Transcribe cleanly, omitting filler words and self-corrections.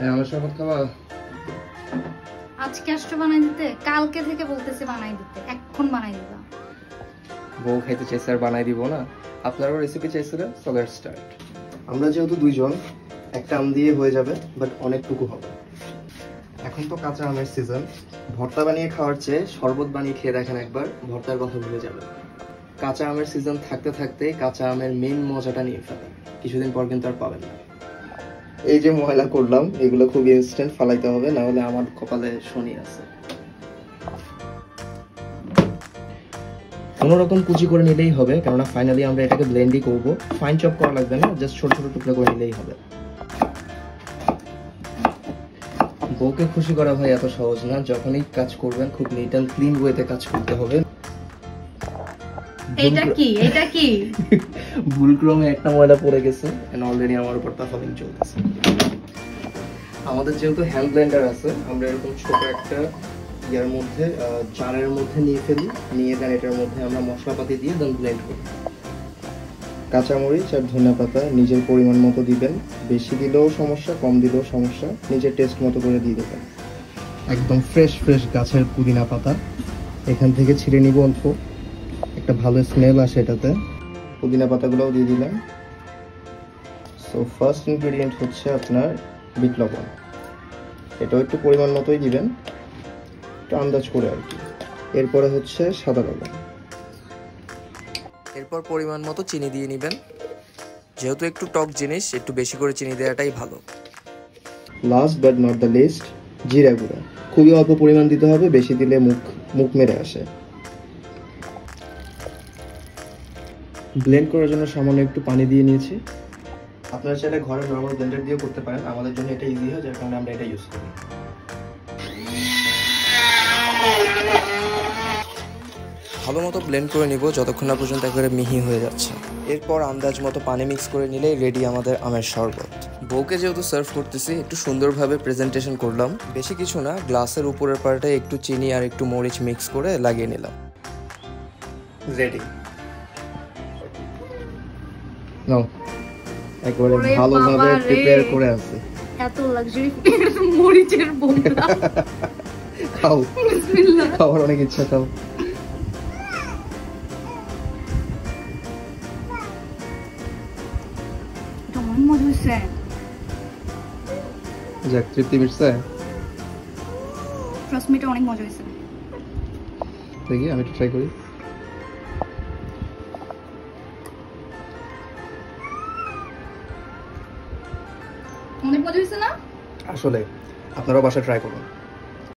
আমার শরবত খাওয়া আজকে আসছো বানাই দিতে, কালকে থেকে বলতেছে বানাই দিতে, এখন বানাই দিবা। বউ খাইতে চাইছে আর বানাই দিব না? আপনারাও রেসিপি চাইছিলেন, সো লেটস স্টার্ট। আমরা যেহেতু দুইজন, একটা আম দিয়ে হয়ে যাবে, বাট অনেকটুকু হবে। এখন তো কাঁচা আমের সিজন, ভর্তা বানিয়ে খাওয়ার চেয়ে শরবত বানিয়ে খেয়ে দেখেন একবার, ভর্তার কথা ভুলে যাবেন। কাঁচা আমের সিজন থাকতে থাকতে কাঁচা আমের মেইন মজাটা নিয়ে ফেলেন, কিছুদিন পর কিন্তু আর পাবেন না। এই যে ময়লা করলাম, এগুলো খুব ইনস্ট্যান্ট ফালাইতে হবে, না হলে আমার কপালে শনি আছে। কোনোরকম কুচি করে নিলেই হবে, কেননা ফাইনালি আমরা এটাকে ব্লেন্ডই করব। ফাইন চপ করা লাগবে না, জাস্ট ছোট ছোট টুকরো করে নিলেই হবে। বউকে খুশি করা ভাই এত সহজ না, যখনই কাজ করবেন খুব নিট অ্যান্ড ক্লিন ওয়েতে কাজ করতে হবে। এটা কি এটা কি ভুলক্রমে একটা ময়লা পড়ে গেছে, এন্ড অলরেডি আমার উপর তাফালিং চলতেছে। আমাদের যেহেতু হ্যান্ড ব্লেন্ডার আছে, আমরা এরকম ছোট একটা ইয়ার মধ্যে জারের মধ্যে নিয়ে ফেলি, নিয়ে দেন এটার মধ্যে আমরা মশলাপাতি দিয়ে দেন ব্লেন্ড করি। কাঁচামরিচ আর ধনিয়া পাতা নিজের পরিমাণ মতো দিবেন, বেশি দিলেও সমস্যা, কম দিলেও সমস্যা, নিজের টেস্ট মতো করে দিয়ে দেবেন। একদম ফ্রেশ ফ্রেশ গাছের পুদিনা পাতা এখান থেকে ছিঁড়ে নিব অল্প, একটা ভালো স্মেল আসে এটাতে। পুদিনা পাতাগুলোও দিয়ে দিলাম। সো ফার্স্ট ইনগ্রেডিয়েন্ট হচ্ছে আপনার বিট লবণ, এটাও একটু পরিমাণ মতোই দিবেন, একটু আন্দাজ করে আর কি। এরপরে হচ্ছে সাদা লবণ, এরপর পরিমাণ মতো চিনি দিয়ে নেবেন। যেহেতু একটু টক জিনিস, একটু বেশি করে চিনি দেওয়াটাই ভালো। Last but not the least, জিরা গুঁড়া খুবই অল্প পরিমাণ দিতে হবে, বেশি দিলে মুখ মেরে আসে। ব্লেন্ড করার জন্য সামান্য একটু পানি দিয়ে নিয়েছি। আপনারা চাইলে ঘরে নর্মাল ব্লেন্ডার দিয়েও করতে পারেন, আমাদের জন্য এটা ইজি হয়, যার কারণে আমরা এটা ইউজ করি। ভালো মতো ব্লেন্ড করে নিব যতক্ষণ না পর্যন্ত একেবারে মিহি হয়ে যাচ্ছে। এরপর আন্দাজ মতো পানি মিক্স করে নিলেই রেডি আমাদের আমের শরবত। বউকে যেহেতু সার্ভ করতেছি, একটু সুন্দরভাবে প্রেজেন্টেশন করলাম। বেশি কিছু না, গ্লাসের উপরের পার্টে একটু চিনি আর একটু মরিচ মিক্স করে লাগিয়ে নিলাম। রেডি। নাও, একবারে ভালোভাবে প্রিপেয়ার করে আছে। এত লাক্সারি মরিচের বোমটা খাও, বিসমিল্লাহ। খাওয়ার অনেক ইচ্ছা, খাও। কেমন মজা হয়েছে? যাক, তৃপ্তি মিটছে। ট্রাস্ট মি, এটা অনেক মজা হয়েছে। দেখি আমি একটু ট্রাই করি। অনেক মজা হয়েছে না? আসলে আপনারাও বাসায় ট্রাই করুন।